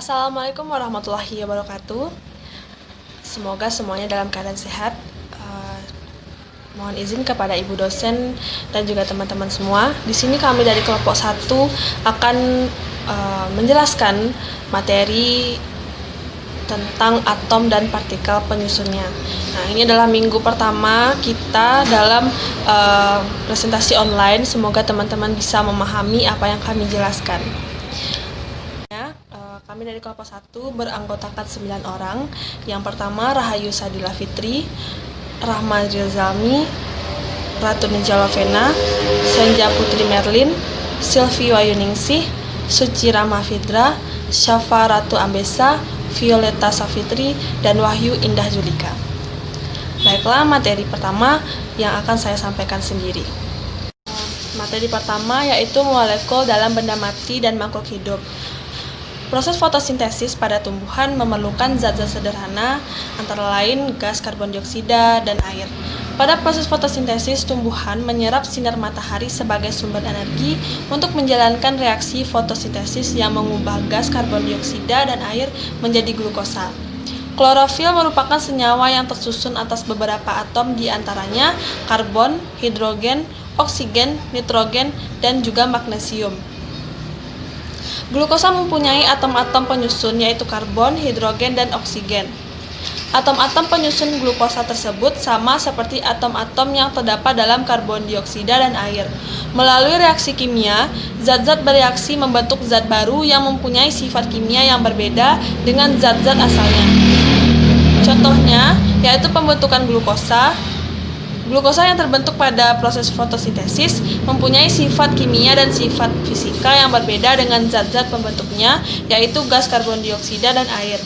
Assalamualaikum warahmatullahi wabarakatuh. Semoga semuanya dalam keadaan sehat. Mohon izin kepada ibu dosen dan juga teman-teman semua. Di sini kami dari kelompok 1 akan menjelaskan materi tentang atom dan partikel penyusunnya. Nah, ini adalah minggu pertama kita dalam presentasi online. Semoga teman-teman bisa memahami apa yang kami jelaskan. Kami dari kelompok 1 beranggotakan 9 orang. Yang pertama Rahayu Sadila Fitri, Rahma Rizalmi, Ratu Nijalovena, Senja Putri Merlin, Sylvie Wayuningsih, Suci Rama Fidra, Syafa Ratu Ambesa, Violeta Safitri, dan Wahyu Indah Julika. Baiklah, materi pertama yang akan saya sampaikan sendiri. Materi pertama yaitu molekul dalam benda mati dan makhluk hidup. Proses fotosintesis pada tumbuhan memerlukan zat-zat sederhana, antara lain gas karbon dioksida dan air. Pada proses fotosintesis, tumbuhan menyerap sinar matahari sebagai sumber energi untuk menjalankan reaksi fotosintesis yang mengubah gas karbon dioksida dan air menjadi glukosa. Klorofil merupakan senyawa yang tersusun atas beberapa atom, di antaranya karbon, hidrogen, oksigen, nitrogen, dan juga magnesium. Glukosa mempunyai atom-atom penyusun yaitu karbon, hidrogen, dan oksigen. Atom-atom penyusun glukosa tersebut sama seperti atom-atom yang terdapat dalam karbon dioksida dan air. Melalui reaksi kimia, zat-zat bereaksi membentuk zat baru yang mempunyai sifat kimia yang berbeda dengan zat-zat asalnya. Contohnya yaitu pembentukan glukosa. Glukosa yang terbentuk pada proses fotosintesis mempunyai sifat kimia dan sifat fisika yang berbeda dengan zat-zat pembentuknya, yaitu gas karbon dioksida dan air.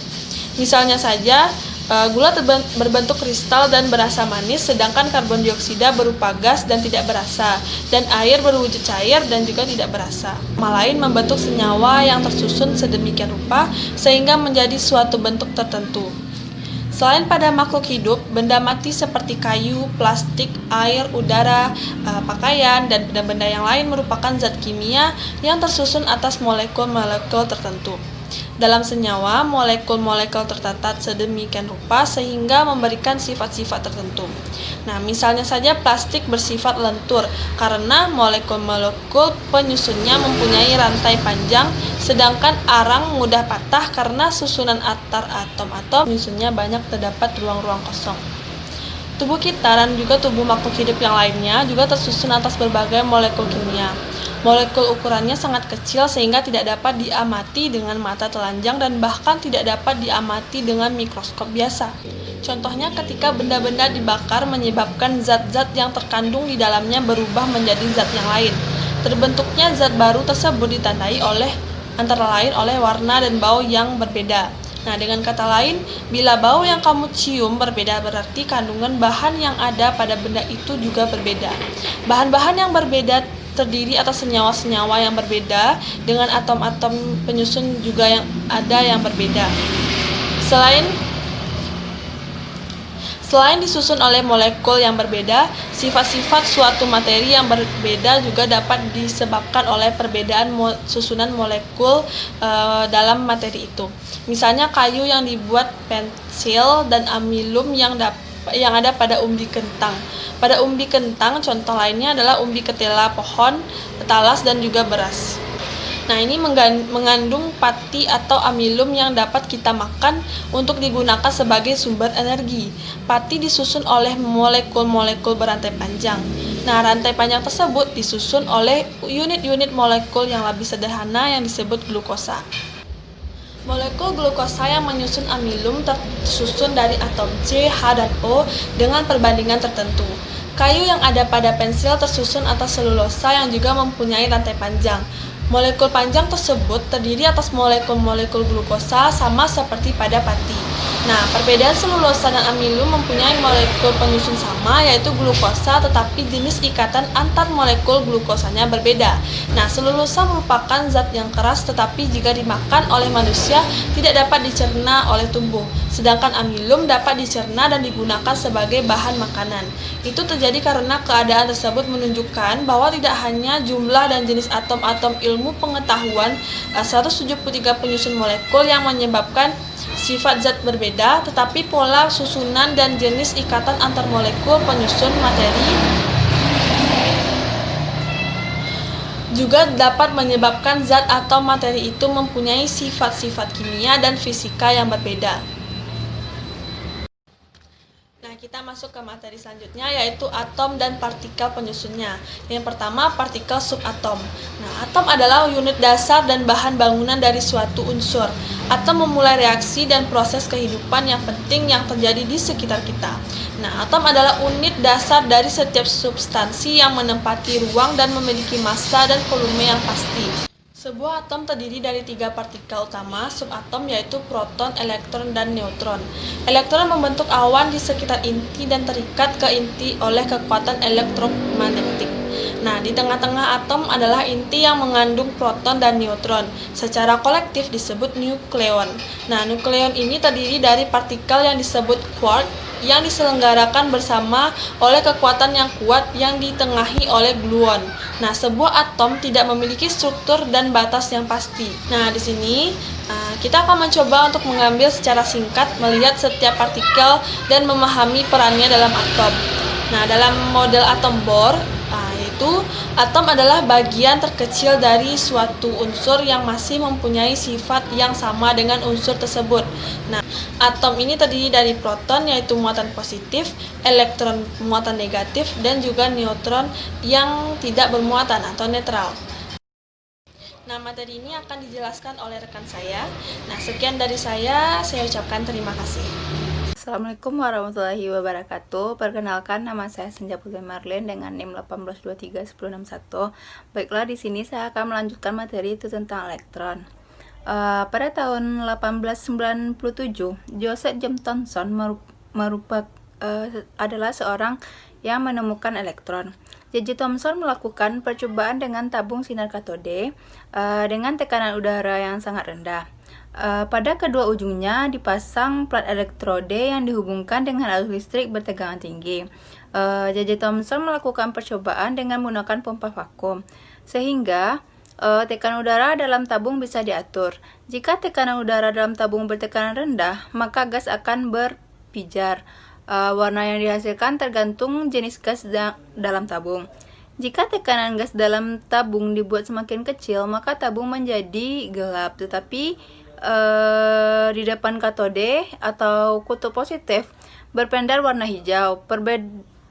Misalnya saja, gula berbentuk kristal dan berasa manis, sedangkan karbon dioksida berupa gas dan tidak berasa, dan air berwujud cair dan juga tidak berasa. Lain membentuk senyawa yang tersusun sedemikian rupa sehingga menjadi suatu bentuk tertentu. Selain pada makhluk hidup, benda mati seperti kayu, plastik, air, udara, pakaian, dan benda-benda yang lain merupakan zat kimia yang tersusun atas molekul-molekul tertentu. Dalam senyawa, molekul-molekul tertata sedemikian rupa sehingga memberikan sifat-sifat tertentu. Nah, misalnya saja plastik bersifat lentur karena molekul-molekul penyusunnya mempunyai rantai panjang, sedangkan arang mudah patah karena susunan antar atom-atom penyusunnya banyak terdapat ruang-ruang kosong. Tubuh kita dan juga tubuh makhluk hidup yang lainnya juga tersusun atas berbagai molekul kimia. Molekul ukurannya sangat kecil sehingga tidak dapat diamati dengan mata telanjang dan bahkan tidak dapat diamati dengan mikroskop biasa. Contohnya ketika benda-benda dibakar menyebabkan zat-zat yang terkandung di dalamnya berubah menjadi zat yang lain. Terbentuknya zat baru tersebut ditandai antara lain oleh warna dan bau yang berbeda. Nah, dengan kata lain, bila bau yang kamu cium berbeda berarti kandungan bahan yang ada pada benda itu juga berbeda. Bahan-bahan yang berbeda terdiri atas senyawa-senyawa yang berbeda dengan atom-atom penyusun juga yang ada yang berbeda. Selain disusun oleh molekul yang berbeda, sifat-sifat suatu materi yang berbeda juga dapat disebabkan oleh perbedaan susunan molekul dalam materi itu. Misalnya kayu yang dibuat pensil dan amilum yang ada pada umbi kentang. Pada umbi kentang, contoh lainnya adalah umbi ketela pohon, talas, dan juga beras. Nah, ini mengandung pati atau amilum yang dapat kita makan untuk digunakan sebagai sumber energi. Pati disusun oleh molekul-molekul berantai panjang. Nah, rantai panjang tersebut disusun oleh unit-unit molekul yang lebih sederhana yang disebut glukosa. Molekul glukosa yang menyusun amilum tersusun dari atom C, H, dan O dengan perbandingan tertentu. Kayu yang ada pada pensil tersusun atas selulosa yang juga mempunyai rantai panjang. Molekul panjang tersebut terdiri atas molekul-molekul glukosa sama seperti pada pati. Nah, perbedaan selulosa dan amilum mempunyai molekul penyusun sama, yaitu glukosa, tetapi jenis ikatan antar molekul glukosanya berbeda. Nah, selulosa merupakan zat yang keras, tetapi jika dimakan oleh manusia tidak dapat dicerna oleh tubuh, sedangkan amilum dapat dicerna dan digunakan sebagai bahan makanan. Itu terjadi karena keadaan tersebut menunjukkan bahwa tidak hanya jumlah dan jenis atom-atom ilmu pengetahuan 173 penyusun molekul yang menyebabkan sifat zat berbeda, tetapi pola susunan dan jenis ikatan antar molekul penyusun materi juga dapat menyebabkan zat atau materi itu mempunyai sifat-sifat kimia dan fisika yang berbeda. Nah, kita masuk ke materi selanjutnya, yaitu atom dan partikel penyusunnya. Yang pertama, partikel subatom. Nah, atom adalah unit dasar dan bahan bangunan dari suatu unsur. Atom memulai reaksi dan proses kehidupan yang penting yang terjadi di sekitar kita. Nah, atom adalah unit dasar dari setiap substansi yang menempati ruang dan memiliki massa dan volume yang pasti. Sebuah atom terdiri dari 3 partikel utama subatom, yaitu proton, elektron, dan neutron. Elektron membentuk awan di sekitar inti dan terikat ke inti oleh kekuatan elektromagnetik. Nah, di tengah-tengah atom adalah inti yang mengandung proton dan neutron. Secara kolektif disebut nukleon. Nah, nukleon ini terdiri dari partikel yang disebut quark yang diselenggarakan bersama oleh kekuatan yang kuat yang ditengahi oleh gluon. Nah, sebuah atom tidak memiliki struktur dan batas yang pasti. Nah, di sini kita akan mencoba untuk mengambil secara singkat melihat setiap partikel dan memahami perannya dalam atom. Nah, dalam model atom Bohr, yaitu atom adalah bagian terkecil dari suatu unsur yang masih mempunyai sifat yang sama dengan unsur tersebut. Nah, atom ini terdiri dari proton, yaitu muatan positif, elektron muatan negatif, dan juga neutron yang tidak bermuatan atau netral. Nah, materi ini akan dijelaskan oleh rekan saya. Nah, sekian dari saya ucapkan terima kasih. Assalamualaikum warahmatullahi wabarakatuh. Perkenalkan, nama saya Senja Putri Marlin dengan NIM 1823161. Baiklah, di sini saya akan melanjutkan materi itu tentang elektron. Pada tahun 1897, Joseph James Thomson adalah seorang yang menemukan elektron. J.J. Thomson melakukan percobaan dengan tabung sinar katode dengan tekanan udara yang sangat rendah. Pada kedua ujungnya dipasang plat elektrode yang dihubungkan dengan arus listrik bertegangan tinggi. J.J. Thomson melakukan percobaan dengan menggunakan pompa vakum, sehingga tekanan udara dalam tabung bisa diatur. Jika tekanan udara dalam tabung bertekanan rendah, maka gas akan berpijar. Warna yang dihasilkan tergantung jenis gas dalam tabung. Jika tekanan gas dalam tabung dibuat semakin kecil, maka tabung menjadi gelap, tetapi di depan katode atau kutub positif berpendar warna hijau.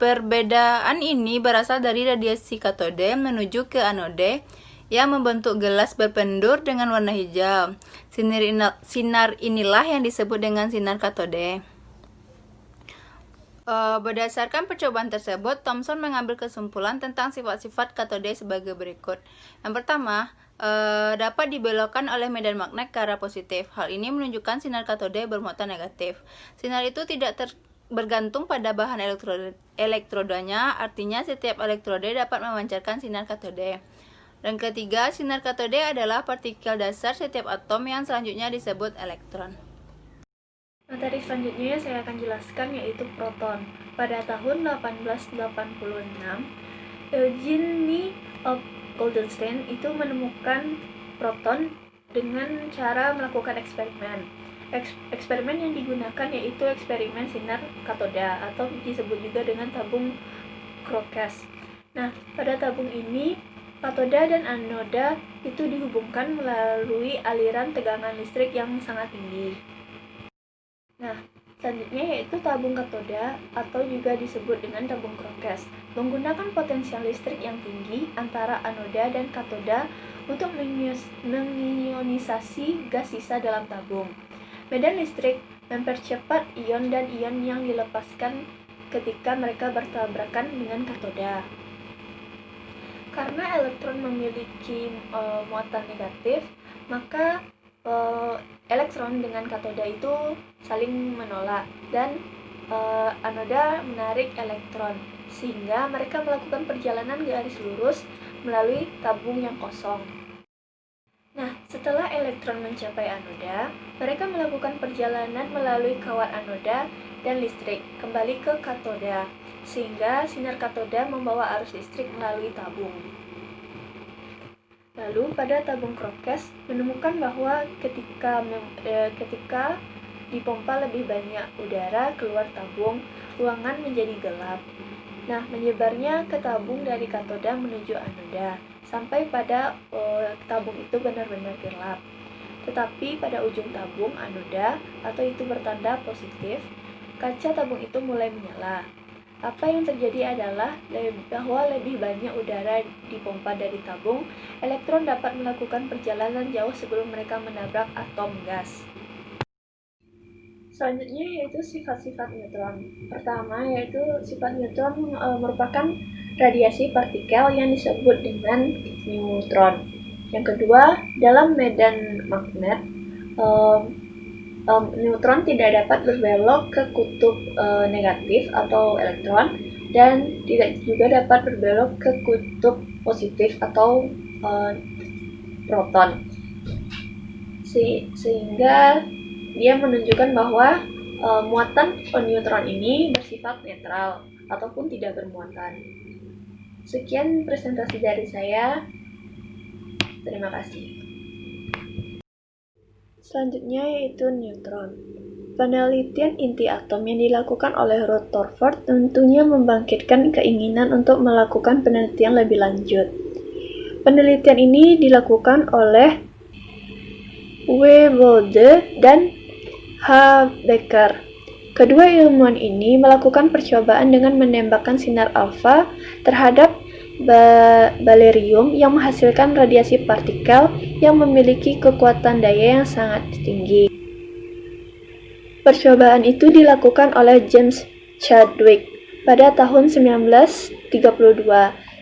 Perbedaan ini berasal dari radiasi katode menuju ke anode yang membentuk gelas berpendur dengan warna hijau. Sinar inilah yang disebut dengan sinar katode. Berdasarkan percobaan tersebut, Thomson mengambil kesimpulan tentang sifat-sifat katode sebagai berikut. Yang pertama, dapat dibelokkan oleh medan magnet ke arah positif. Hal ini menunjukkan sinar katode bermuatan negatif. Sinar itu tidak bergantung pada bahan elektrodanya, artinya setiap elektrode dapat memancarkan sinar katode. Dan ketiga, sinar katode adalah partikel dasar setiap atom yang selanjutnya disebut elektron. Materi selanjutnya yang saya akan jelaskan yaitu proton. Pada tahun 1886, Eugene Goldenstein itu menemukan proton dengan cara melakukan eksperimen. Eksperimen yang digunakan yaitu eksperimen sinar katoda atau disebut juga dengan tabung Crookes. Nah, pada tabung ini katoda dan anoda itu dihubungkan melalui aliran tegangan listrik yang sangat tinggi. Nah, selanjutnya yaitu tabung katoda atau juga disebut dengan tabung Crookes, menggunakan potensial listrik yang tinggi antara anoda dan katoda untuk mengionisasi gas sisa dalam tabung. Medan listrik mempercepat ion dan ion yang dilepaskan ketika mereka bertabrakan dengan katoda. Karena elektron memiliki muatan negatif, maka elektron dengan katoda itu saling menolak dan anoda menarik elektron sehingga mereka melakukan perjalanan garis lurus melalui tabung yang kosong. Nah, setelah elektron mencapai anoda, mereka melakukan perjalanan melalui kawat anoda dan listrik kembali ke katoda, sehingga sinar katoda membawa arus listrik melalui tabung. Lalu pada tabung Crooks menemukan bahwa ketika dipompa lebih banyak udara keluar tabung, ruangan menjadi gelap. Nah, menyebarnya ke tabung dari katoda menuju anoda, sampai pada tabung itu benar-benar gelap. Tetapi pada ujung tabung anoda, atau itu bertanda positif, kaca tabung itu mulai menyala. Apa yang terjadi adalah bahwa lebih banyak udara dipompa dari tabung, elektron dapat melakukan perjalanan jauh sebelum mereka menabrak atom gas. Selanjutnya yaitu sifat-sifat neutron. Pertama yaitu sifat neutron merupakan radiasi partikel yang disebut dengan neutron. Yang kedua, dalam medan magnet, neutron tidak dapat berbelok ke kutub negatif atau elektron dan tidak juga dapat berbelok ke kutub positif atau proton. Sehingga dia menunjukkan bahwa muatan neutron ini bersifat netral ataupun tidak bermuatan. Sekian presentasi dari saya. Terima kasih. Selanjutnya yaitu neutron. Penelitian inti atom yang dilakukan oleh Rutherford tentunya membangkitkan keinginan untuk melakukan penelitian lebih lanjut. Penelitian ini dilakukan oleh W. Bode dan H. Becker. Kedua ilmuwan ini melakukan percobaan dengan menembakkan sinar alfa terhadap barium yang menghasilkan radiasi partikel yang memiliki kekuatan daya yang sangat tinggi. Percobaan itu dilakukan oleh James Chadwick pada tahun 1932.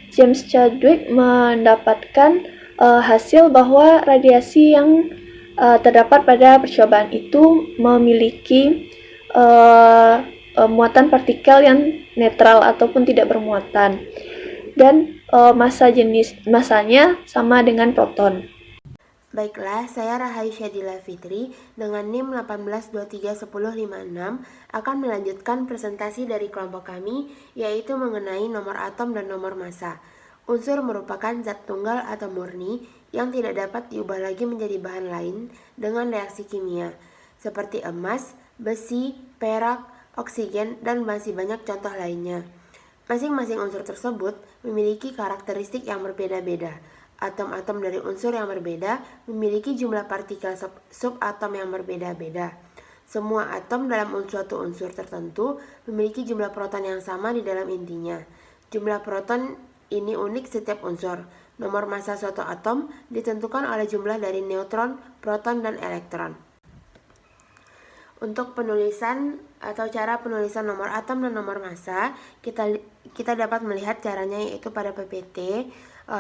James Chadwick mendapatkan hasil bahwa radiasi yang terdapat pada percobaan itu memiliki muatan partikel yang netral ataupun tidak bermuatan dan masanya sama dengan proton. Baiklah, saya Rahayu Syadila Fitri dengan NIM 18231056 akan melanjutkan presentasi dari kelompok kami, yaitu mengenai nomor atom dan nomor massa. Unsur merupakan zat tunggal atau murni yang tidak dapat diubah lagi menjadi bahan lain dengan reaksi kimia, seperti emas, besi, perak, oksigen, dan masih banyak contoh lainnya. Masing-masing unsur tersebut memiliki karakteristik yang berbeda-beda. Atom-atom dari unsur yang berbeda memiliki jumlah partikel subatom yang berbeda-beda. Semua atom dalam suatu unsur tertentu memiliki jumlah proton yang sama di dalam intinya. Jumlah proton ini unik setiap unsur. Nomor massa suatu atom ditentukan oleh jumlah dari neutron, proton, dan elektron. Untuk penulisan atau cara penulisan nomor atom dan nomor massa, kita dapat melihat caranya yaitu pada PPT,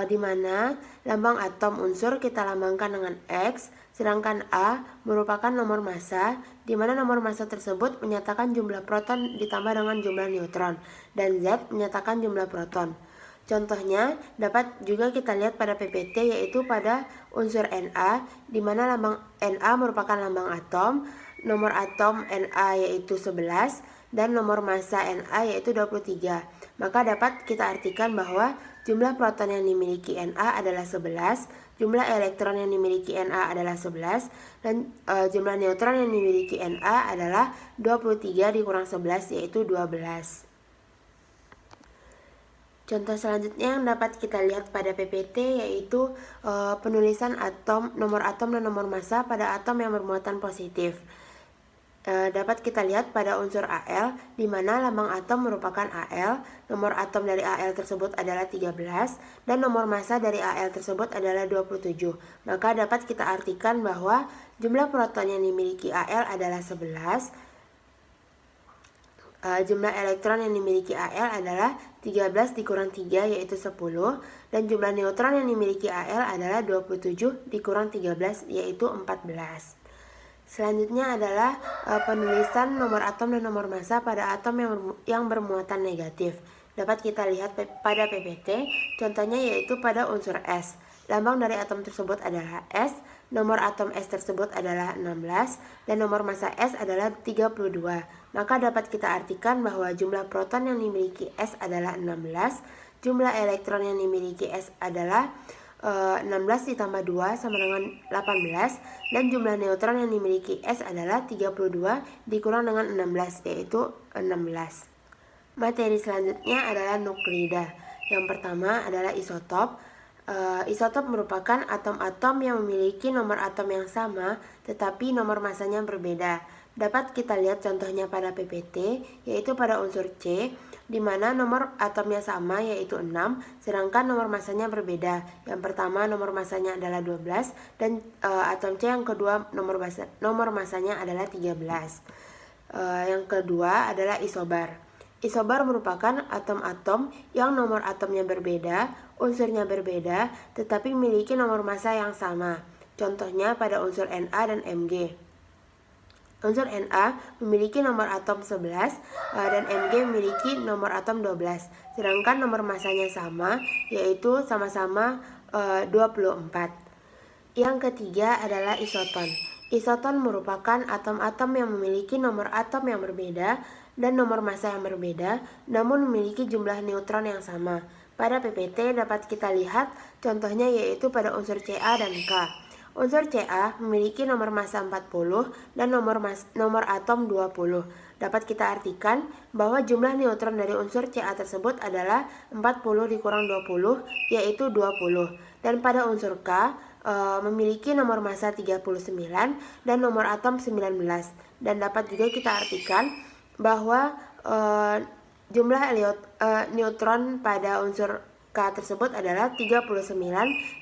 di mana lambang atom unsur kita lambangkan dengan X, sedangkan A merupakan nomor massa, di mana nomor massa tersebut menyatakan jumlah proton ditambah dengan jumlah neutron, dan Z menyatakan jumlah proton. Contohnya dapat juga kita lihat pada PPT, yaitu pada unsur Na, di mana lambang Na merupakan lambang atom, nomor atom Na yaitu 11, dan nomor massa Na yaitu 23. Maka dapat kita artikan bahwa jumlah proton yang dimiliki Na adalah 11, jumlah elektron yang dimiliki Na adalah 11, dan jumlah neutron yang dimiliki Na adalah 23 dikurang 11 yaitu 12. Contoh selanjutnya yang dapat kita lihat pada PPT yaitu penulisan nomor atom dan nomor massa pada atom yang bermuatan positif. Dapat kita lihat pada unsur Al, di mana lambang atom merupakan Al, nomor atom dari Al tersebut adalah 13, dan nomor massa dari Al tersebut adalah 27. Maka dapat kita artikan bahwa jumlah proton yang dimiliki Al adalah 11, Jumlah elektron yang dimiliki Al adalah 13 dikurang 3 yaitu 10, dan jumlah neutron yang dimiliki Al adalah 27 dikurang 13 yaitu 14. Selanjutnya adalah penulisan nomor atom dan nomor massa pada atom yang bermuatan negatif. Dapat kita lihat pada PPT, contohnya yaitu pada unsur S. Lambang dari atom tersebut adalah S, nomor atom S tersebut adalah 16, dan nomor massa S adalah 32. Maka dapat kita artikan bahwa jumlah proton yang dimiliki S adalah 16, jumlah elektron yang dimiliki S adalah 16 ditambah 2 sama dengan 18, dan jumlah neutron yang dimiliki S adalah 32 dikurang dengan 16 yaitu 16. Materi selanjutnya adalah nuklida. Yang pertama adalah isotop. Isotop merupakan atom-atom yang memiliki nomor atom yang sama tetapi nomor masanya berbeda. Dapat kita lihat contohnya pada PPT, yaitu pada unsur C, di mana nomor atomnya sama yaitu 6, sedangkan nomor masanya berbeda. Yang pertama nomor masanya adalah 12, dan atom C yang kedua nomor masanya adalah 13. Yang kedua adalah isobar. Isobar merupakan atom-atom yang nomor atomnya berbeda, unsurnya berbeda, tetapi memiliki nomor massa yang sama. Contohnya pada unsur Na dan Mg. Unsur Na memiliki nomor atom 11 dan Mg memiliki nomor atom 12. Sedangkan nomor massanya sama, yaitu sama-sama 24. Yang ketiga adalah isoton. Isoton merupakan atom-atom yang memiliki nomor atom yang berbeda dan nomor massa yang berbeda, namun memiliki jumlah neutron yang sama. Pada PPT dapat kita lihat contohnya yaitu pada unsur Ca dan K. Unsur Ca memiliki nomor massa 40 dan nomor atom 20. Dapat kita artikan bahwa jumlah neutron dari unsur Ca tersebut adalah 40 dikurang 20 yaitu 20. Dan pada unsur K memiliki nomor massa 39 dan nomor atom 19. Dan dapat juga kita artikan bahwa jumlah neutron pada unsur K tersebut adalah 39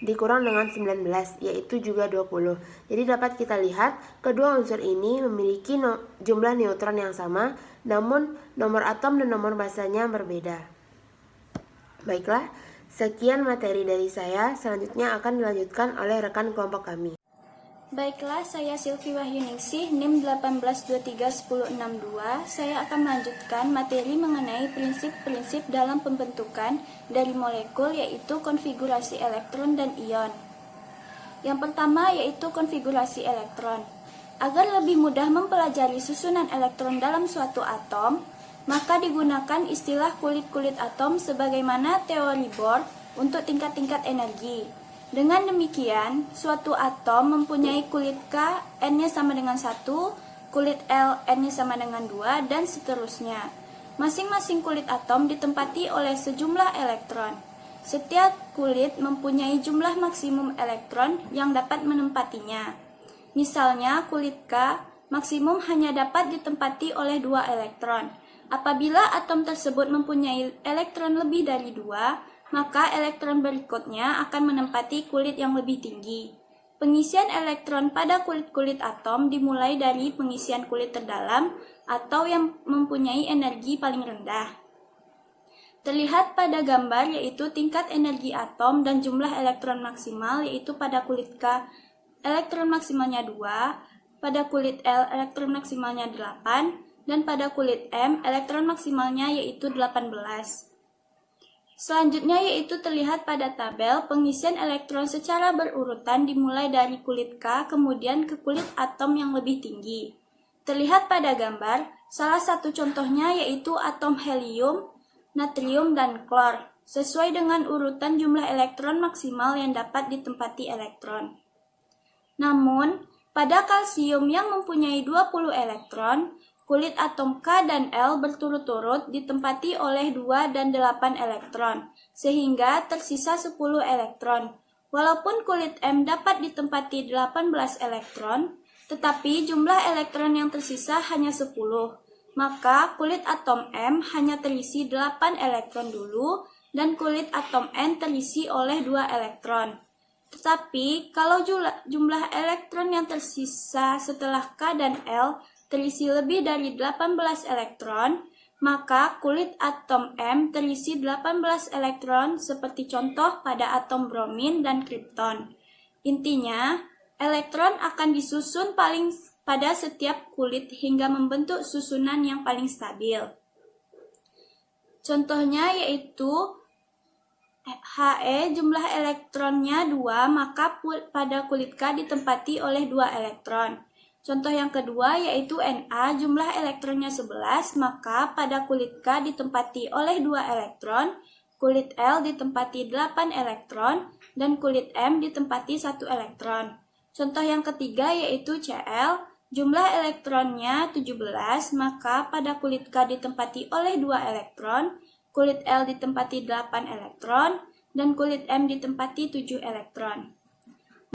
dikurang dengan 19 yaitu juga 20. Jadi dapat kita lihat kedua unsur ini memiliki jumlah neutron yang sama, namun nomor atom dan nomor massanya berbeda. Baiklah, sekian materi dari saya. Selanjutnya akan dilanjutkan oleh rekan kelompok kami. Baiklah, saya Silvi Wahyuningsih, NIM 1823162. Saya akan melanjutkan materi mengenai prinsip-prinsip dalam pembentukan dari molekul, yaitu konfigurasi elektron dan ion. Yang pertama yaitu konfigurasi elektron. Agar lebih mudah mempelajari susunan elektron dalam suatu atom, maka digunakan istilah kulit-kulit atom sebagaimana teori Bohr untuk tingkat-tingkat energi. Dengan demikian, suatu atom mempunyai kulit K, N-nya sama dengan 1, kulit L, N-nya sama dengan 2, dan seterusnya. Masing-masing kulit atom ditempati oleh sejumlah elektron. Setiap kulit mempunyai jumlah maksimum elektron yang dapat menempatinya. Misalnya, kulit K maksimum hanya dapat ditempati oleh 2 elektron. Apabila atom tersebut mempunyai elektron lebih dari 2, maka elektron berikutnya akan menempati kulit yang lebih tinggi. Pengisian elektron pada kulit-kulit atom dimulai dari pengisian kulit terdalam atau yang mempunyai energi paling rendah. Terlihat pada gambar yaitu tingkat energi atom dan jumlah elektron maksimal, yaitu pada kulit K elektron maksimalnya 2, pada kulit L elektron maksimalnya 8, dan pada kulit M elektron maksimalnya yaitu 18. Selanjutnya yaitu terlihat pada tabel pengisian elektron secara berurutan dimulai dari kulit K kemudian ke kulit atom yang lebih tinggi. Terlihat pada gambar, salah satu contohnya yaitu atom helium, natrium, dan klor, sesuai dengan urutan jumlah elektron maksimal yang dapat ditempati elektron. Namun, pada kalsium yang mempunyai 20 elektron, kulit atom K dan L berturut-turut ditempati oleh 2 dan 8 elektron, sehingga tersisa 10 elektron. Walaupun kulit M dapat ditempati 18 elektron, tetapi jumlah elektron yang tersisa hanya 10. Maka kulit atom M hanya terisi 8 elektron dulu, dan kulit atom N terisi oleh 2 elektron. Tetapi kalau jumlah elektron yang tersisa setelah K dan L terisi lebih dari 18 elektron, maka kulit atom M terisi 18 elektron seperti contoh pada atom bromin dan kripton. Intinya, elektron akan disusun paling pada setiap kulit hingga membentuk susunan yang paling stabil. Contohnya yaitu He jumlah elektronnya 2, maka pada kulit K ditempati oleh 2 elektron. Contoh yang kedua yaitu Na jumlah elektronnya 11, maka pada kulit K ditempati oleh 2 elektron, kulit L ditempati 8 elektron, dan kulit M ditempati 1 elektron. Contoh yang ketiga yaitu Cl, jumlah elektronnya 17, maka pada kulit K ditempati oleh 2 elektron, kulit L ditempati 8 elektron, dan kulit M ditempati 7 elektron.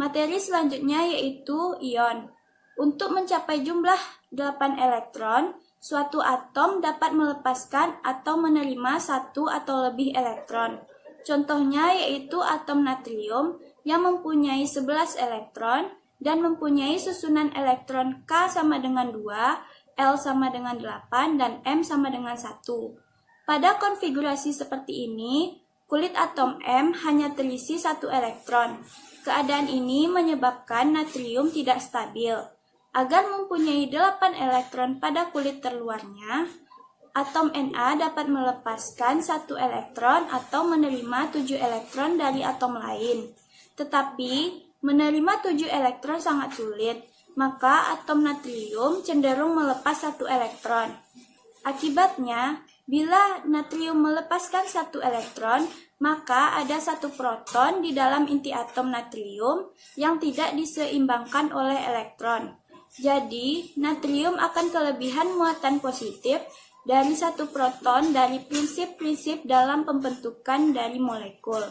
Materi selanjutnya yaitu ion. Untuk mencapai jumlah 8 elektron, suatu atom dapat melepaskan atau menerima 1 atau lebih elektron. Contohnya yaitu atom natrium yang mempunyai 11 elektron dan mempunyai susunan elektron K sama dengan 2, L sama dengan 8, dan M sama dengan 1. Pada konfigurasi seperti ini, kulit atom M hanya terisi 1 elektron. Keadaan ini menyebabkan natrium tidak stabil. Agar mempunyai 8 elektron pada kulit terluarnya, atom Na dapat melepaskan 1 elektron atau menerima 7 elektron dari atom lain. Tetapi, menerima 7 elektron sangat sulit, maka atom natrium cenderung melepas 1 elektron. Akibatnya, bila natrium melepaskan 1 elektron, maka ada 1 proton di dalam inti atom natrium yang tidak diseimbangkan oleh elektron. Jadi, natrium akan kelebihan muatan positif dari 1 proton dari prinsip-prinsip dalam pembentukan dari molekul.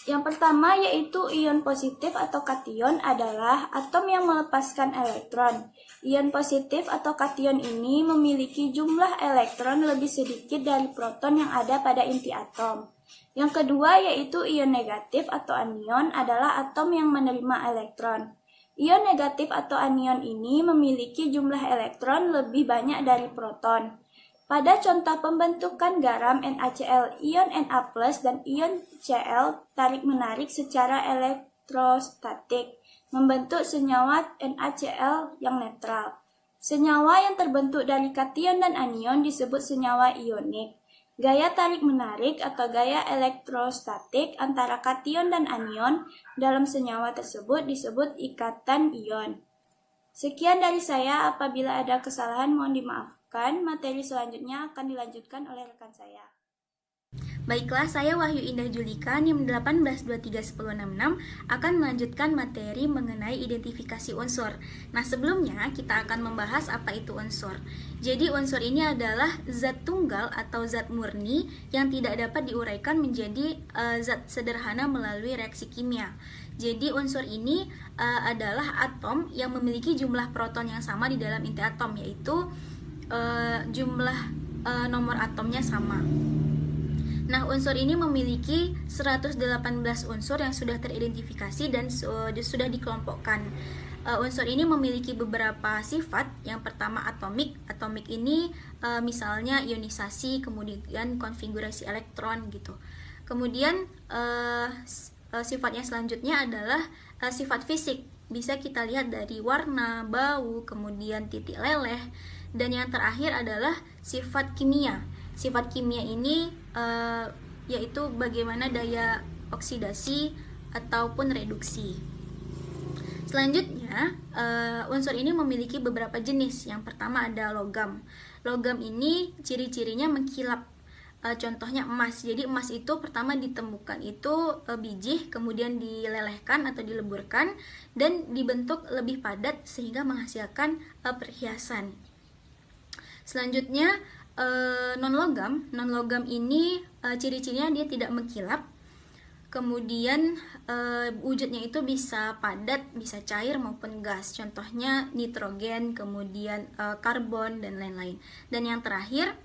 Yang pertama yaitu ion positif atau kation adalah atom yang melepaskan elektron. Ion positif atau kation ini memiliki jumlah elektron lebih sedikit dari proton yang ada pada inti atom. Yang kedua yaitu ion negatif atau anion adalah atom yang menerima elektron. Ion negatif atau anion ini memiliki jumlah elektron lebih banyak dari proton. Pada contoh pembentukan garam NaCl, ion Na+ dan ion Cl tarik-menarik secara elektrostatik, membentuk senyawa NaCl yang netral. Senyawa yang terbentuk dari kation dan anion disebut senyawa ionik. Gaya tarik-menarik atau gaya elektrostatik antara kation dan anion dalam senyawa tersebut disebut ikatan ion. Sekian dari saya, apabila ada kesalahan mohon dimaafkan. Materi selanjutnya akan dilanjutkan oleh rekan saya. Baiklah, saya Wahyu Indah Julika, NIM 18231066 akan melanjutkan materi mengenai identifikasi unsur. Nah, sebelumnya kita akan membahas apa itu unsur. Jadi, unsur ini adalah zat tunggal atau zat murni yang tidak dapat diuraikan menjadi zat sederhana melalui reaksi kimia. Jadi, unsur ini adalah atom yang memiliki jumlah proton yang sama di dalam inti atom, yaitu jumlah nomor atomnya sama. Nah, unsur ini memiliki 118 unsur yang sudah teridentifikasi dan sudah dikelompokkan. Unsur ini memiliki beberapa sifat. Yang pertama atomik. Atomik ini misalnya ionisasi, kemudian konfigurasi elektron gitu. Kemudian sifatnya selanjutnya adalah sifat fisik. Bisa kita lihat dari warna, bau, kemudian titik leleh. Dan yang terakhir adalah sifat kimia. Sifat kimia ini yaitu bagaimana daya oksidasi ataupun reduksi. Selanjutnya, unsur ini memiliki beberapa jenis. Yang pertama ada logam. Logam ini ciri-cirinya mengkilap. Contohnya emas. Jadi emas itu pertama ditemukan itu biji, kemudian dilelehkan atau dileburkan dan dibentuk lebih padat sehingga menghasilkan perhiasan. Selanjutnya non-logam. Non-logam ini ciri-cirinya dia tidak mengkilap. Kemudian wujudnya itu bisa padat, bisa cair maupun gas. Contohnya nitrogen, kemudian karbon dan lain-lain. Dan yang terakhir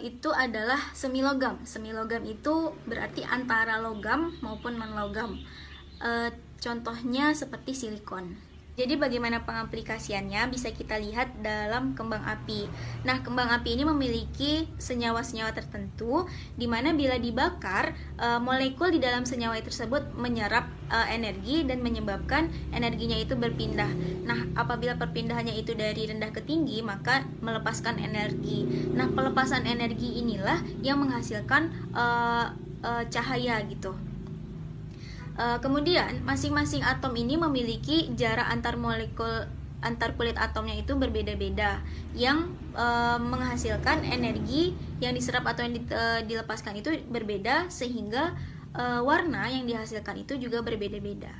itu adalah semilogam. Semilogam itu berarti antara logam maupun non-logam. Contohnya seperti silikon. Jadi bagaimana pengaplikasiannya bisa kita lihat dalam kembang api. Nah, kembang api ini memiliki senyawa-senyawa tertentu di mana bila dibakar, molekul di dalam senyawa tersebut menyerap energi dan menyebabkan energinya itu berpindah. Nah, apabila perpindahannya itu dari rendah ke tinggi, maka melepaskan energi. Nah, pelepasan energi inilah yang menghasilkan cahaya gitu. Kemudian masing-masing atom ini memiliki jarak antar kulit atomnya itu berbeda-beda yang menghasilkan energi yang diserap atau yang dilepaskan itu berbeda sehingga warna yang dihasilkan itu juga berbeda-beda.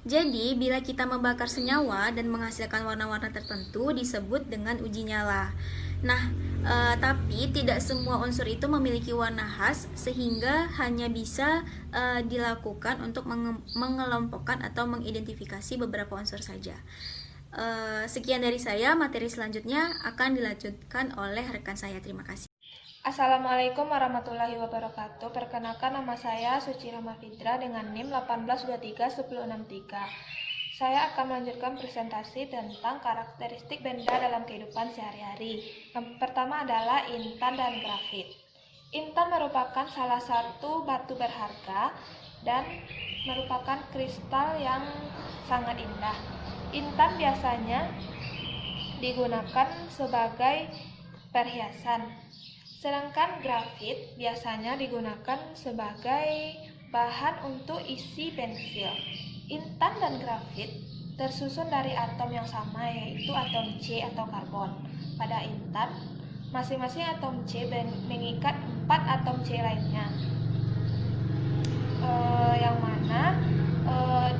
Jadi bila kita membakar senyawa dan menghasilkan warna-warna tertentu disebut dengan uji nyala. Nah, tapi tidak semua unsur itu memiliki warna khas sehingga hanya bisa dilakukan untuk mengelompokkan atau mengidentifikasi beberapa unsur saja. Sekian dari saya, materi selanjutnya akan dilanjutkan oleh rekan saya. Terima kasih. Assalamualaikum warahmatullahi wabarakatuh. Perkenalkan, nama saya Suci Rama Fidra dengan NIM 1823163. Saya akan melanjutkan presentasi tentang karakteristik benda dalam kehidupan sehari-hari. Yang pertama adalah intan dan grafit. Intan merupakan salah satu batu berharga dan merupakan kristal yang sangat indah. Intan biasanya digunakan sebagai perhiasan, sedangkan grafit biasanya digunakan sebagai bahan untuk isi pensil. Intan dan grafit tersusun dari atom yang sama, yaitu atom C atau karbon. Pada intan, masing-masing atom C mengikat 4 atom C lainnya, yang mana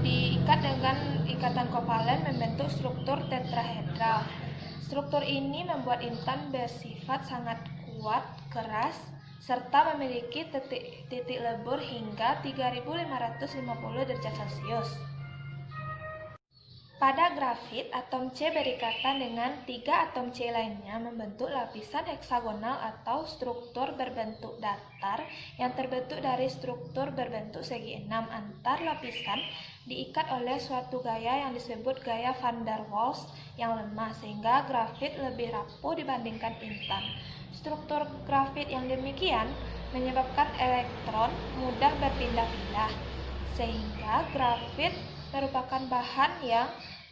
diikat dengan ikatan kovalen membentuk struktur tetrahedral. Struktur ini membuat intan bersifat sangat kuat, keras, serta memiliki titik lebur hingga 3550 derajat Celcius. Pada grafit, atom C berikatan dengan 3 atom C lainnya membentuk lapisan heksagonal atau struktur berbentuk datar yang terbentuk dari struktur berbentuk segi 6. Antar lapisan diikat oleh suatu gaya yang disebut gaya van der Waals yang lemah, sehingga grafit lebih rapuh dibandingkan intan. Struktur grafit yang demikian menyebabkan elektron mudah berpindah-pindah, sehingga grafit merupakan bahan yang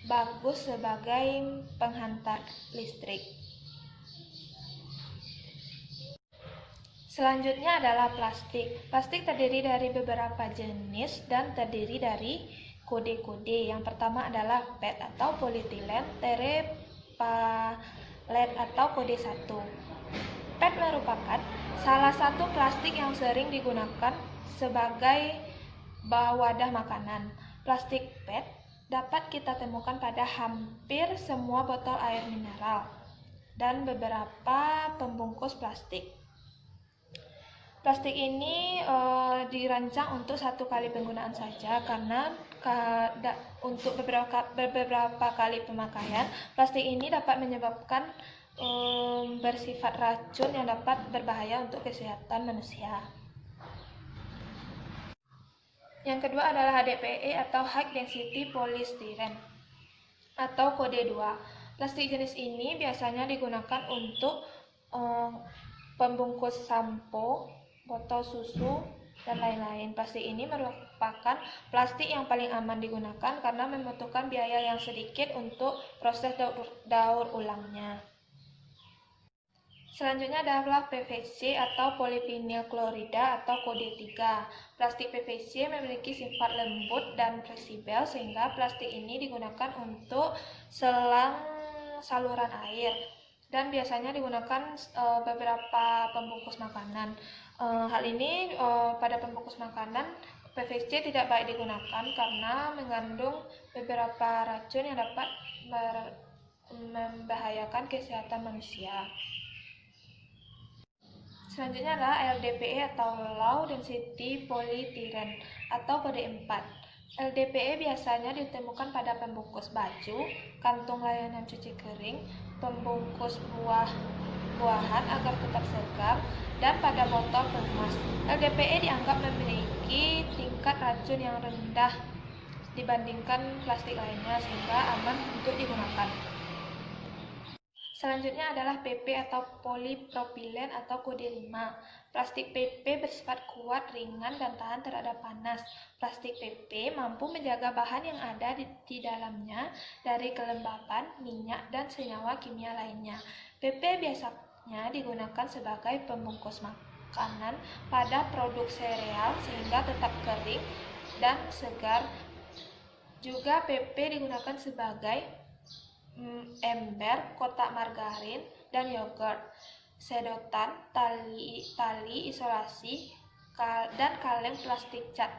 bagus sebagai penghantar listrik. Selanjutnya adalah plastik. Plastik terdiri dari beberapa jenis dan terdiri dari kode-kode. Yang pertama adalah PET atau polietilen terephthalate atau kode 1. PET merupakan salah satu plastik yang sering digunakan sebagai wadah makanan. Plastik PET dapat kita temukan pada hampir semua botol air mineral dan beberapa pembungkus plastik. Plastik ini dirancang untuk 1 kali penggunaan saja karena untuk beberapa kali pemakaian, plastik ini dapat menyebabkan bersifat racun yang dapat berbahaya untuk kesehatan manusia. Yang kedua adalah HDPE atau High Density Polystyrene atau kode 2. Plastik jenis ini biasanya digunakan untuk pembungkus sampo, botol susu, dan lain-lain. Plastik ini merupakan plastik yang paling aman digunakan karena membutuhkan biaya yang sedikit untuk proses daur ulangnya. Selanjutnya adalah PVC atau polyvinyl klorida atau kode 3. Plastik PVC memiliki sifat lembut dan fleksibel sehingga plastik ini digunakan untuk selang saluran air dan biasanya digunakan beberapa pembungkus makanan. Hal ini pada pembungkus makanan PVC tidak baik digunakan karena mengandung beberapa racun yang dapat membahayakan kesehatan manusia. Selanjutnya adalah LDPE atau Low Density Polyethylene atau kode 4. LDPE biasanya ditemukan pada pembungkus baju, kantung layanan cuci kering, pembungkus buah-buahan agar tetap segar, dan pada botol kemas. LDPE dianggap memiliki tingkat racun yang rendah dibandingkan plastik lainnya sehingga aman untuk digunakan. Selanjutnya adalah PP atau polipropilen atau kode 5. Plastik PP bersifat kuat, ringan, dan tahan terhadap panas. Plastik PP mampu menjaga bahan yang ada di dalamnya dari kelembapan, minyak, dan senyawa kimia lainnya. PP biasanya digunakan sebagai pembungkus makanan pada produk sereal sehingga tetap kering dan segar. Juga PP digunakan sebagai ember, kotak margarin, dan yogurt, sedotan, tali isolasi, dan kaleng plastik cat.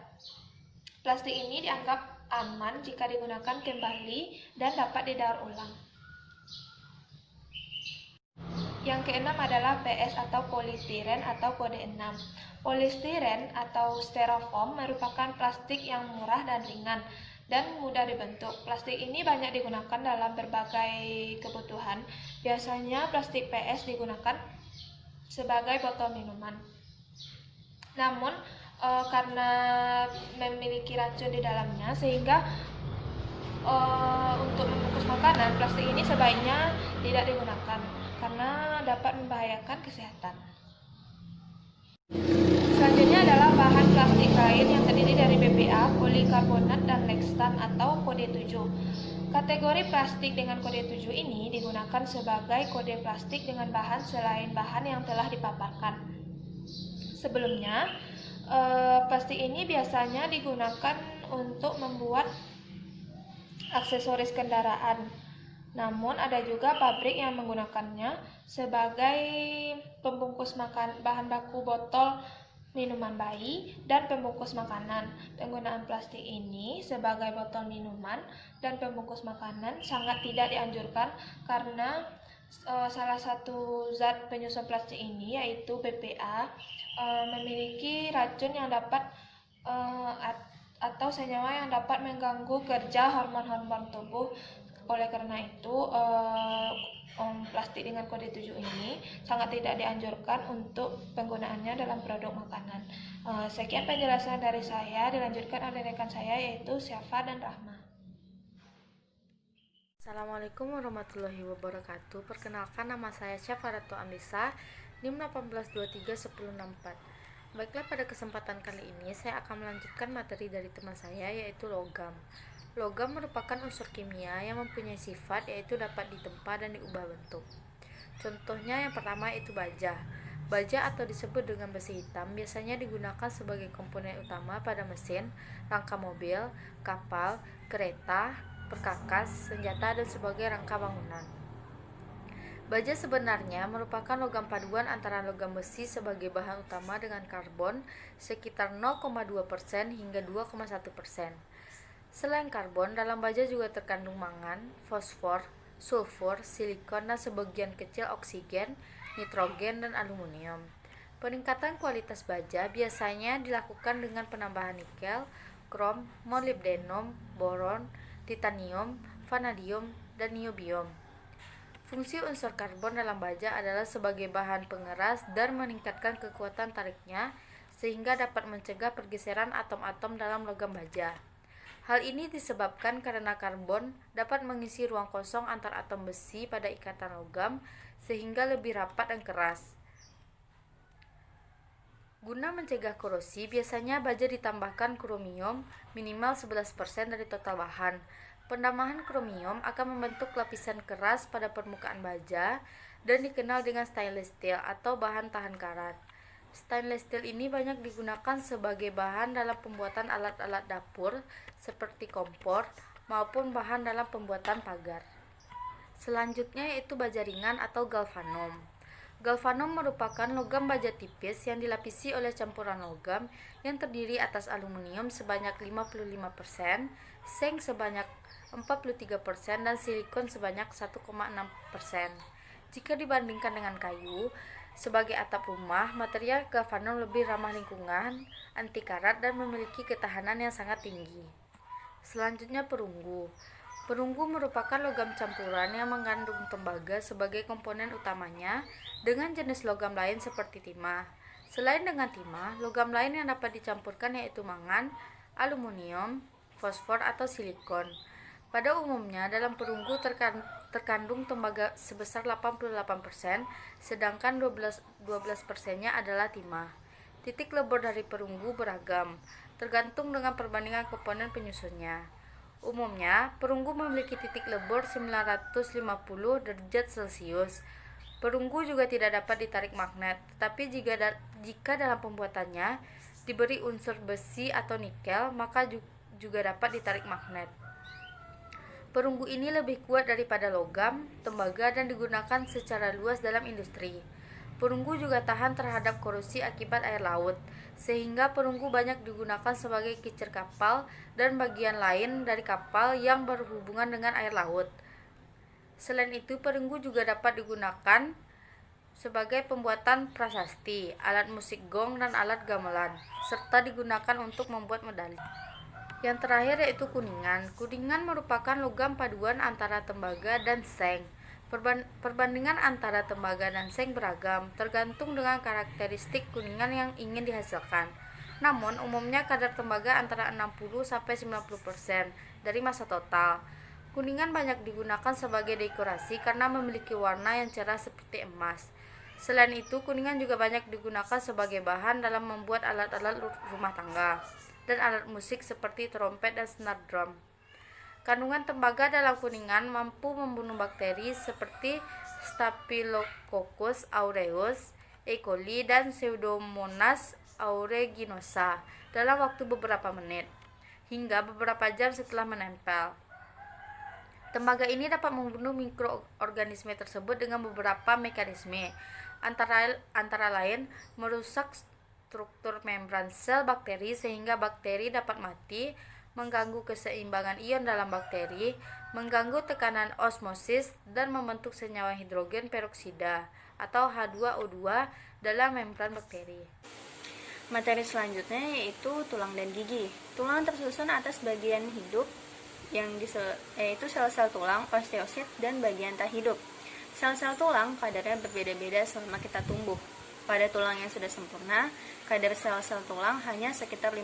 Plastik ini dianggap aman jika digunakan kembali dan dapat didaur ulang. Yang keenam adalah PS atau polistiren atau kode 6. Polistiren atau styrofoam merupakan plastik yang murah dan ringan dan mudah dibentuk. Plastik ini banyak digunakan dalam berbagai kebutuhan. Biasanya plastik PS digunakan sebagai botol minuman. Namun karena memiliki racun di dalamnya sehingga untuk membungkus makanan, plastik ini sebaiknya tidak digunakan karena dapat membahayakan kesehatan. Selanjutnya adalah bahan plastik lain yang terdiri dari BPA, polikarbonat, dan lextan atau kode 7. Kategori plastik dengan kode 7 ini digunakan sebagai kode plastik dengan bahan selain bahan yang telah dipaparkan. Sebelumnya, plastik ini biasanya digunakan untuk membuat aksesoris kendaraan. Namun ada juga pabrik yang menggunakannya sebagai pembungkus bahan baku botol minuman bayi dan pembungkus makanan. Penggunaan plastik ini sebagai botol minuman dan pembungkus makanan sangat tidak dianjurkan karena salah satu zat penyusun plastik ini yaitu BPA memiliki racun yang dapat atau senyawa yang dapat mengganggu kerja hormon-hormon tubuh. Oleh karena itu, plastik dengan kode 7 ini sangat tidak dianjurkan untuk penggunaannya dalam produk makanan. Sekian penjelasan dari saya, dilanjutkan oleh rekan saya yaitu Syafa dan Rahma. Assalamualaikum warahmatullahi wabarakatuh. Perkenalkan, nama saya Syafa Ratu Amisa, NIM 1823164. Baiklah, pada kesempatan kali ini saya akan melanjutkan materi dari teman saya yaitu logam. Logam merupakan unsur kimia yang mempunyai sifat yaitu dapat ditempa dan diubah bentuk. Contohnya yang pertama itu baja. Baja atau disebut dengan besi hitam biasanya digunakan sebagai komponen utama pada mesin, rangka mobil, kapal, kereta, perkakas, senjata, dan sebagai rangka bangunan. Baja sebenarnya merupakan logam paduan antara logam besi sebagai bahan utama dengan karbon sekitar 0,2% hingga 2,1%. Selain karbon, dalam baja juga terkandung mangan, fosfor, sulfur, silikon, dan sebagian kecil oksigen, nitrogen, dan aluminium. Peningkatan kualitas baja biasanya dilakukan dengan penambahan nikel, krom, molybdenum, boron, titanium, vanadium, dan niobium. Fungsi unsur karbon dalam baja adalah sebagai bahan pengeras dan meningkatkan kekuatan tariknya sehingga dapat mencegah pergeseran atom-atom dalam logam baja. Hal ini disebabkan karena karbon dapat mengisi ruang kosong antar atom besi pada ikatan logam sehingga lebih rapat dan keras. Guna mencegah korosi, biasanya baja ditambahkan kromium minimal 11% dari total bahan. Penambahan kromium akan membentuk lapisan keras pada permukaan baja dan dikenal dengan stainless steel atau bahan tahan karat. Stainless steel ini banyak digunakan sebagai bahan dalam pembuatan alat-alat dapur seperti kompor maupun bahan dalam pembuatan pagar. Selanjutnya yaitu baja ringan atau galvanom. Galvanom merupakan logam baja tipis yang dilapisi oleh campuran logam yang terdiri atas aluminium sebanyak 55%, seng sebanyak 43%, dan silikon sebanyak 1,6%. Jika dibandingkan dengan kayu, sebagai atap rumah, material galvanom lebih ramah lingkungan, anti karat, dan memiliki ketahanan yang sangat tinggi. Selanjutnya perunggu. Perunggu merupakan logam campuran yang mengandung tembaga sebagai komponen utamanya dengan jenis logam lain seperti timah. Selain dengan timah, logam lain yang dapat dicampurkan yaitu mangan, aluminium, fosfor atau silikon. Pada umumnya dalam perunggu terkandung tembaga sebesar 88%, sedangkan 12%-nya adalah timah. Titik lebur dari perunggu beragam, tergantung dengan perbandingan komponen penyusunnya. Umumnya, perunggu memiliki titik lebur 950 derajat Celcius. Perunggu juga tidak dapat ditarik magnet, tetapi jika dalam pembuatannya diberi unsur besi atau nikel, maka juga dapat ditarik magnet. Perunggu ini lebih kuat daripada logam, tembaga, dan digunakan secara luas dalam industri. Perunggu juga tahan terhadap korosi akibat air laut, sehingga perunggu banyak digunakan sebagai kincir kapal dan bagian lain dari kapal yang berhubungan dengan air laut. Selain itu, perunggu juga dapat digunakan sebagai pembuatan prasasti, alat musik gong, dan alat gamelan, serta digunakan untuk membuat medali. Yang terakhir yaitu kuningan. Kuningan merupakan logam paduan antara tembaga dan seng. Perbandingan antara tembaga dan seng beragam, tergantung dengan karakteristik kuningan yang ingin dihasilkan. Namun, umumnya kadar tembaga antara 60-90% dari massa total. Kuningan banyak digunakan sebagai dekorasi karena memiliki warna yang cerah seperti emas. Selain itu, kuningan juga banyak digunakan sebagai bahan dalam membuat alat-alat rumah tangga dan alat musik seperti trompet dan snare drum. Kandungan tembaga dalam kuningan mampu membunuh bakteri seperti Staphylococcus aureus, E. coli, dan Pseudomonas aeruginosa dalam waktu beberapa menit, hingga beberapa jam setelah menempel. Tembaga ini dapat membunuh mikroorganisme tersebut dengan beberapa mekanisme, antara lain merusak struktur membran sel bakteri sehingga bakteri dapat mati, mengganggu keseimbangan ion dalam bakteri, mengganggu tekanan osmosis, dan membentuk senyawa hidrogen peroksida atau H2O2 dalam membran bakteri. Materi selanjutnya yaitu tulang dan gigi. Tulang tersusun atas bagian hidup yaitu sel-sel tulang, osteosit, dan bagian tak hidup. Sel-sel tulang kadarnya berbeda-beda selama kita tumbuh. Pada tulang yang sudah sempurna, kadar sel-sel tulang hanya sekitar 5%.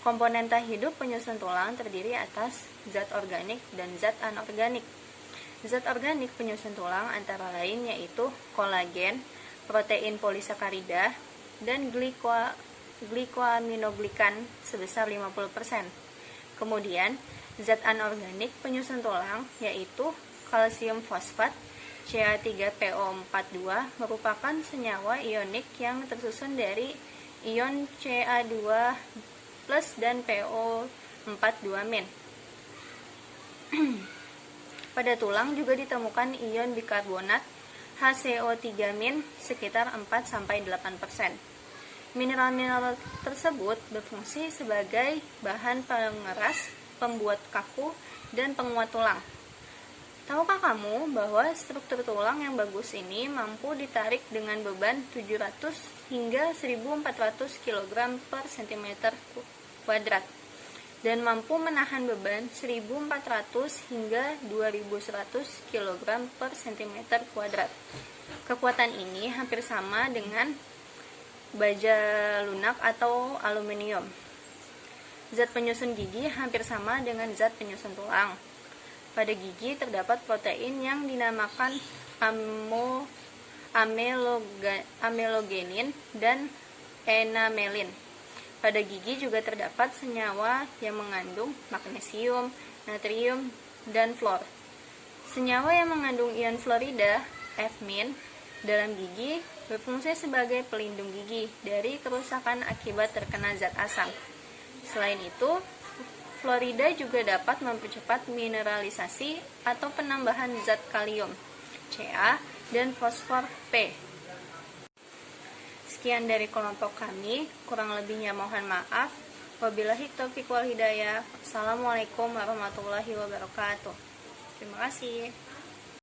Komponen tak hidup penyusun tulang terdiri atas zat organik dan zat anorganik. Zat organik penyusun tulang antara lain yaitu kolagen, protein polisakarida, dan glikoaminoglikan sebesar 50%. Kemudian, zat anorganik penyusun tulang yaitu kalsium fosfat, Ca3PO42 merupakan senyawa ionik yang tersusun dari ion Ca2+ dan PO42-. Pada tulang juga ditemukan ion bikarbonat HCO3- sekitar 4-8%. Mineral-mineral tersebut berfungsi sebagai bahan pengeras, pembuat kaku, dan penguat tulang. Tahukah kamu bahwa struktur tulang yang bagus ini mampu ditarik dengan beban 700 hingga 1400 kg per cm kuadrat dan mampu menahan beban 1400 hingga 2100 kg per cm kuadrat. Kekuatan ini hampir sama dengan baja lunak atau aluminium. Zat penyusun gigi hampir sama dengan zat penyusun tulang. Pada gigi terdapat protein yang dinamakan amelogenin dan enamelin. Pada gigi juga terdapat senyawa yang mengandung magnesium, natrium, dan fluor. Senyawa yang mengandung ion fluorida, F-min, dalam gigi berfungsi sebagai pelindung gigi dari kerusakan akibat terkena zat asam. Selain itu, fluorida juga dapat mempercepat mineralisasi atau penambahan zat kalium, Ca, dan fosfor, P. Sekian dari kelompok kami, kurang lebihnya mohon maaf. Wabillahi taufiq wal hidayah. Assalamualaikum warahmatullahi wabarakatuh. Terima kasih.